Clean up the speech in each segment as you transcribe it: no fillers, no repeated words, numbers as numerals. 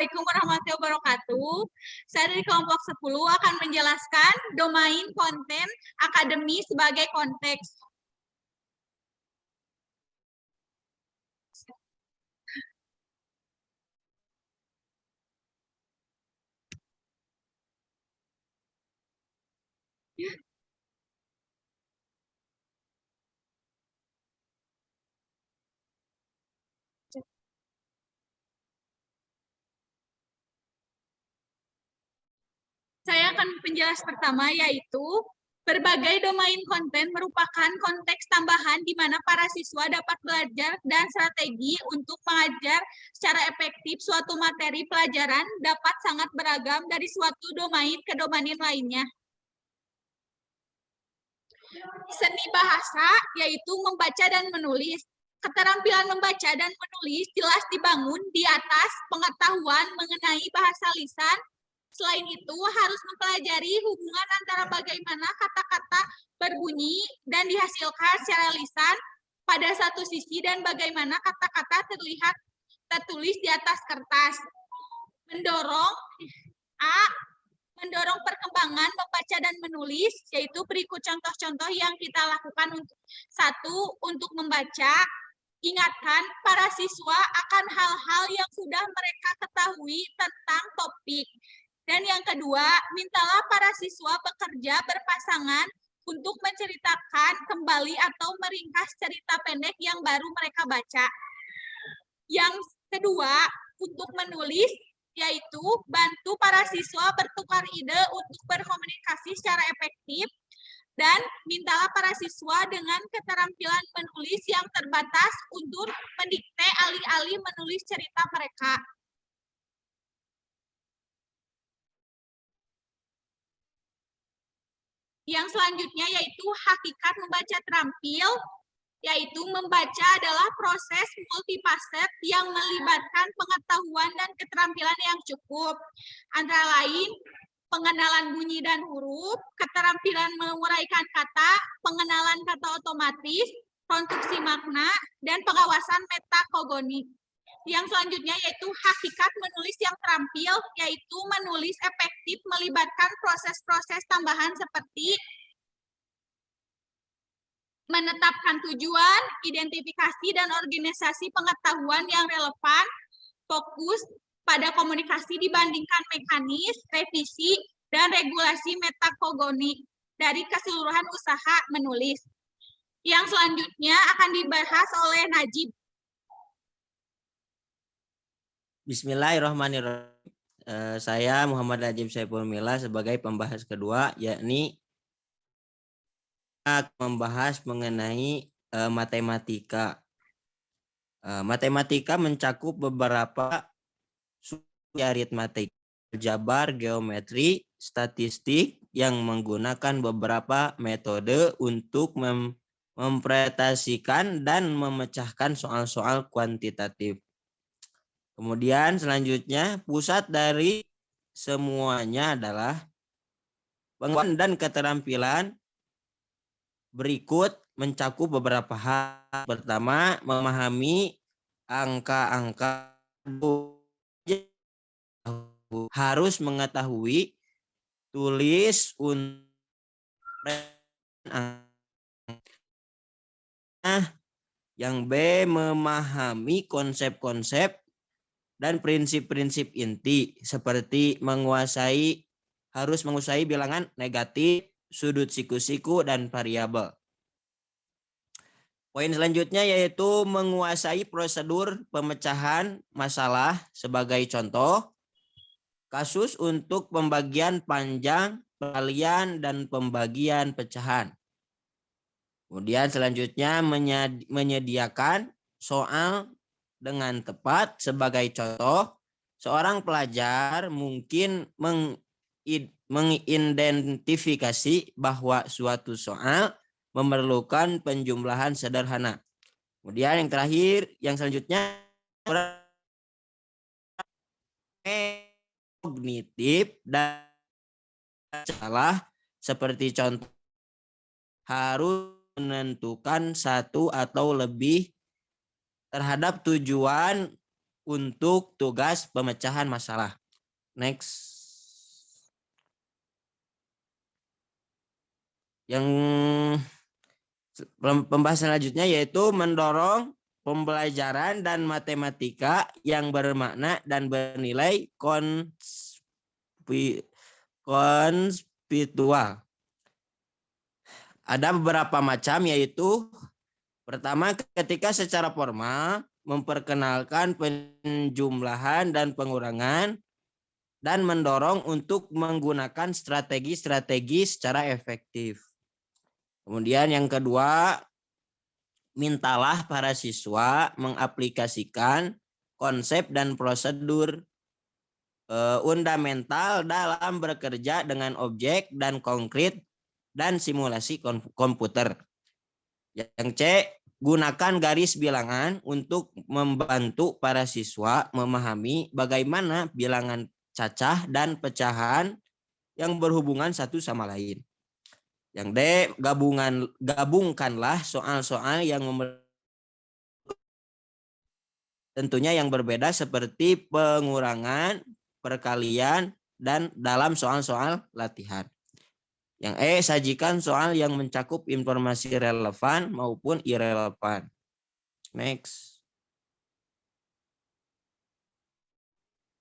Assalamualaikum warahmatullahi wabarakatuh. Saya dari kelompok 10 akan menjelaskan domain konten akademi sebagai konteks. Saya akan penjelas pertama, yaitu berbagai domain konten merupakan konteks tambahan di mana para siswa dapat belajar dan strategi untuk mengajar secara efektif suatu materi pelajaran dapat sangat beragam dari suatu domain ke domain lainnya. Seni bahasa, yaitu membaca dan menulis. Keterampilan membaca dan menulis jelas dibangun di atas pengetahuan mengenai bahasa lisan. Selain itu, harus mempelajari hubungan antara bagaimana kata-kata berbunyi dan dihasilkan secara lisan pada satu sisi dan bagaimana kata-kata tertulis di atas kertas. Mendorong perkembangan membaca dan menulis, yaitu berikut contoh-contoh yang kita lakukan. Untuk membaca, ingatkan para siswa akan hal-hal yang sudah mereka ketahui tentang topik. Dan yang kedua, mintalah para siswa bekerja berpasangan untuk menceritakan kembali atau meringkas cerita pendek yang baru mereka baca. Yang kedua, untuk menulis, yaitu bantu para siswa bertukar ide untuk berkomunikasi secara efektif, dan mintalah para siswa dengan keterampilan menulis yang terbatas untuk mendikte alih-alih menulis cerita mereka. Yang selanjutnya yaitu hakikat membaca terampil, yaitu membaca adalah proses multifaset yang melibatkan pengetahuan dan keterampilan yang cukup. Antara lain, pengenalan bunyi dan huruf, keterampilan menguraikan kata, pengenalan kata otomatis, konstruksi makna, dan pengawasan metakognitif. Yang selanjutnya yaitu hakikat menulis yang terampil, yaitu menulis efektif melibatkan proses-proses tambahan seperti menetapkan tujuan, identifikasi dan organisasi pengetahuan yang relevan, fokus pada komunikasi dibandingkan mekanis, revisi, dan regulasi metakognitif dari keseluruhan usaha menulis. Yang selanjutnya akan dibahas oleh Najib. Bismillahirrahmanirrahim. Saya Muhammad Najib Saiful Mila sebagai pembahas kedua, yakni membahas mengenai matematika. Matematika mencakup beberapa sub aritmatika, aljabar, geometri, statistik yang menggunakan beberapa metode untuk mempresentasikan dan memecahkan soal-soal kuantitatif. Kemudian selanjutnya pusat dari semuanya adalah pengetahuan dan keterampilan berikut mencakup beberapa hal. Pertama, memahami angka-angka, harus mengetahui tulis yang B, memahami konsep-konsep dan prinsip-prinsip inti seperti harus menguasai bilangan negatif, sudut siku-siku, dan variabel. Poin selanjutnya yaitu menguasai prosedur pemecahan masalah sebagai contoh, kasus untuk pembagian panjang, peralihan, dan pembagian pecahan. Kemudian selanjutnya menyediakan soal dengan tepat sebagai contoh, seorang pelajar mungkin mengidentifikasi bahwa suatu soal memerlukan penjumlahan sederhana. Kemudian yang terakhir, yang selanjutnya kognitif dan salah seperti contoh harus menentukan satu atau lebih terhadap tujuan untuk tugas pemecahan masalah. Next. Yang pembahasan selanjutnya yaitu mendorong pembelajaran dan matematika yang bermakna dan bernilai konspiritual. Ada beberapa macam, yaitu pertama, ketika secara formal memperkenalkan penjumlahan dan pengurangan dan mendorong untuk menggunakan strategi-strategi secara efektif. Kemudian yang kedua, mintalah para siswa mengaplikasikan konsep dan prosedur fundamental dalam bekerja dengan objek dan konkret dan simulasi komputer. Yang C, gunakan garis bilangan untuk membantu para siswa memahami bagaimana bilangan cacah dan pecahan yang berhubungan satu sama lain. Yang D, gabungkanlah soal-soal yang tentunya yang berbeda seperti pengurangan, perkalian, dan dalam soal-soal latihan. Yang E, sajikan soal yang mencakup informasi relevan maupun irrelevan. Next.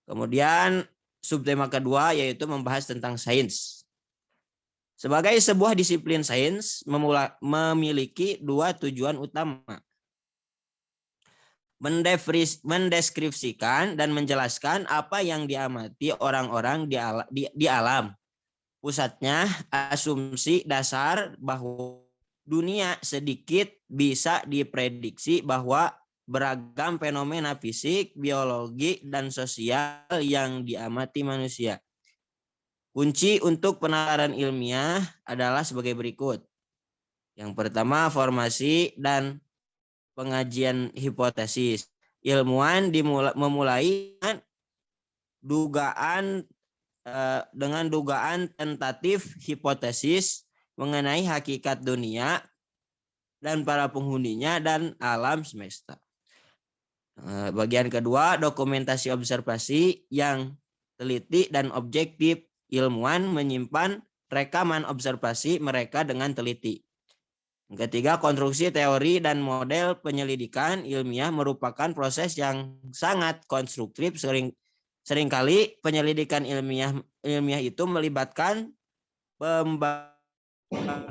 Kemudian subtema kedua yaitu membahas tentang sains. Sebagai sebuah disiplin sains memiliki dua tujuan utama. Mendeskripsikan dan menjelaskan apa yang diamati orang-orang di alam. Pusatnya asumsi dasar bahwa dunia sedikit bisa diprediksi bahwa beragam fenomena fisik, biologi, dan sosial yang diamati manusia. Kunci untuk penalaran ilmiah adalah sebagai berikut. Yang pertama, formasi dan pengajian hipotesis. Ilmuwan memulai dengan dugaan tentatif hipotesis mengenai hakikat dunia dan para penghuninya dan alam semesta. Bagian kedua, dokumentasi observasi yang teliti dan objektif. Ilmuwan menyimpan rekaman observasi mereka dengan teliti. Yang ketiga, konstruksi teori dan model penyelidikan ilmiah merupakan proses yang sangat konstruktif. Seringkali penyelidikan ilmiah itu melibatkan pembahasan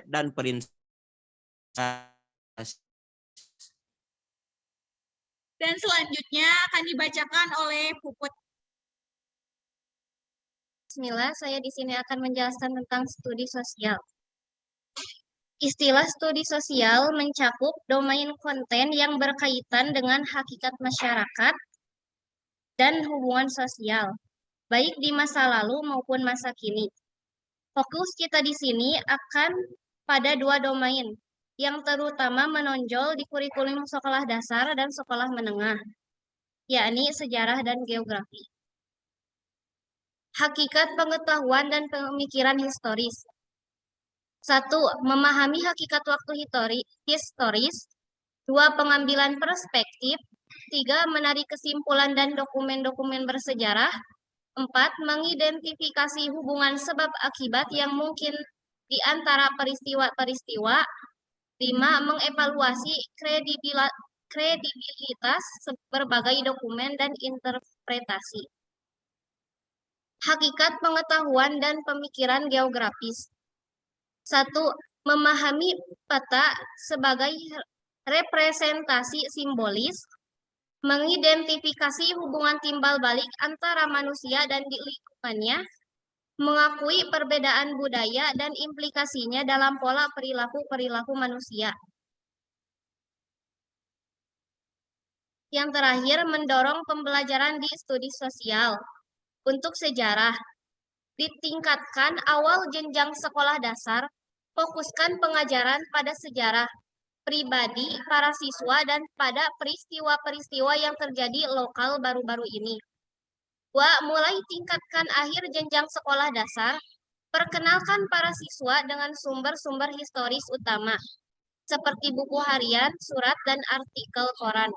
dan prinsip. Dan selanjutnya akan dibacakan oleh Puput. Bismillah, saya di sini akan menjelaskan tentang studi sosial. Istilah studi sosial mencakup domain konten yang berkaitan dengan hakikat masyarakat dan hubungan sosial, baik di masa lalu maupun masa kini. Fokus kita di sini akan pada dua domain, yang terutama menonjol di kurikulum sekolah dasar dan sekolah menengah, yakni sejarah dan geografi. Hakikat pengetahuan dan pemikiran historis. 1. Memahami hakikat waktu historis. 2. Pengambilan perspektif. 3. Menarik kesimpulan dan dokumen-dokumen bersejarah. 4. Mengidentifikasi hubungan sebab akibat yang mungkin di antara peristiwa-peristiwa. 5. Mengevaluasi kredibilitas berbagai dokumen dan interpretasi. Hakikat pengetahuan dan pemikiran geografis. 1. Memahami peta sebagai representasi simbolis, mengidentifikasi hubungan timbal balik antara manusia dan di lingkungannya, mengakui perbedaan budaya dan implikasinya dalam pola perilaku manusia. Yang terakhir, mendorong pembelajaran di studi sosial. Untuk sejarah, ditingkatkan awal jenjang sekolah dasar, fokuskan pengajaran pada sejarah pribadi para siswa dan pada peristiwa-peristiwa yang terjadi lokal baru-baru ini. 2. Mulai tingkatkan akhir jenjang sekolah dasar, perkenalkan para siswa dengan sumber-sumber historis utama, seperti buku harian, surat, dan artikel koran.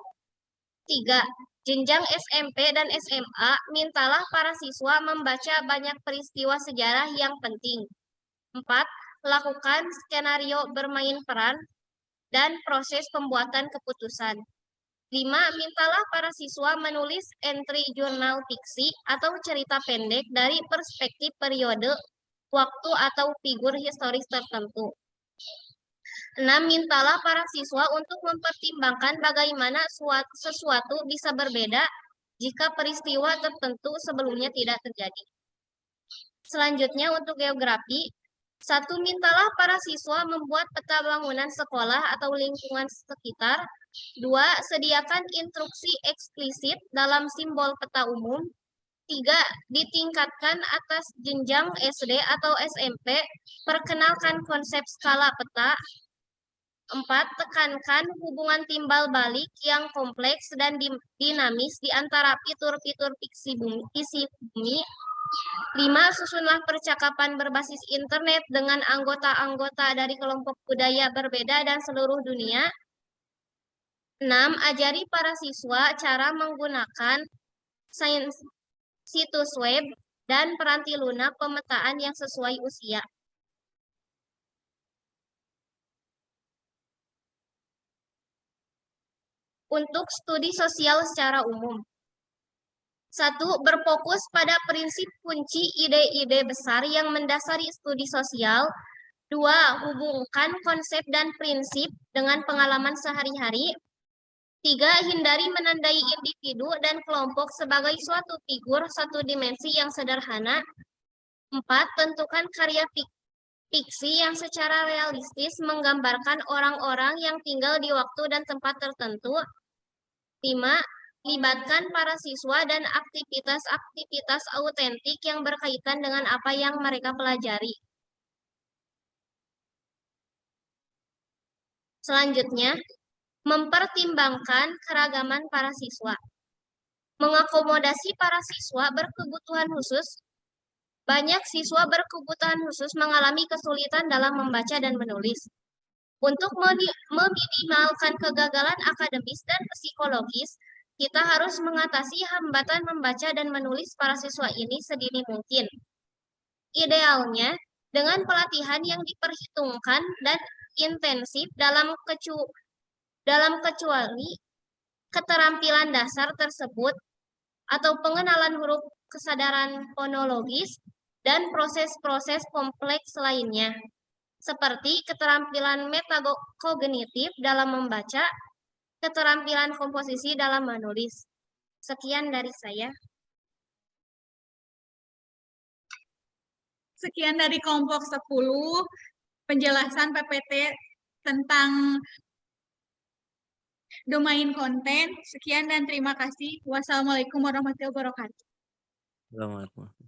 3. Jenjang SMP dan SMA, mintalah para siswa membaca banyak peristiwa sejarah yang penting. 4. Lakukan skenario bermain peran dan proses pembuatan keputusan. 5. Mintalah para siswa menulis entry jurnal fiksi atau cerita pendek dari perspektif periode, waktu, atau figur historis tertentu. 6. Mintalah para siswa untuk mempertimbangkan bagaimana sesuatu bisa berbeda jika peristiwa tertentu sebelumnya tidak terjadi. Selanjutnya untuk geografi, 1. Mintalah para siswa membuat peta bangunan sekolah atau lingkungan sekitar. 2. Sediakan instruksi eksplisit dalam simbol peta umum. 3. Ditingkatkan atas jenjang SD atau SMP, perkenalkan konsep skala peta. 4. Tekankan hubungan timbal balik yang kompleks dan dinamis di antara fitur-fitur isi bumi. 5. Susunlah percakapan berbasis internet dengan anggota-anggota dari kelompok budaya berbeda dan seluruh dunia. 6. Ajari para siswa cara menggunakan situs web dan peranti lunak pemetaan yang sesuai usia. Untuk studi sosial secara umum. 1. Berfokus pada prinsip kunci ide-ide besar yang mendasari studi sosial. 2. Hubungkan konsep dan prinsip dengan pengalaman sehari-hari. 3. Hindari menandai individu dan kelompok sebagai suatu figur satu dimensi yang sederhana. 4. Tentukan karya fiksi yang secara realistis menggambarkan orang-orang yang tinggal di waktu dan tempat tertentu. 5. Libatkan para siswa dan aktivitas-aktivitas autentik yang berkaitan dengan apa yang mereka pelajari. Selanjutnya, mempertimbangkan keragaman para siswa. Mengakomodasi para siswa berkebutuhan khusus. Banyak siswa berkebutuhan khusus mengalami kesulitan dalam membaca dan menulis. Untuk meminimalkan kegagalan akademis dan psikologis, kita harus mengatasi hambatan membaca dan menulis para siswa ini sedini mungkin. Idealnya, dengan pelatihan yang diperhitungkan dan intensif dalam kecuali keterampilan dasar tersebut atau pengenalan huruf, kesadaran fonologis, dan proses-proses kompleks lainnya, seperti keterampilan metakognitif dalam membaca, keterampilan komposisi dalam menulis. Sekian dari saya. Sekian dari kelompok 10, penjelasan PPT tentang domain konten. Sekian dan terima kasih. Wassalamualaikum warahmatullahi wabarakatuh. Assalamualaikum.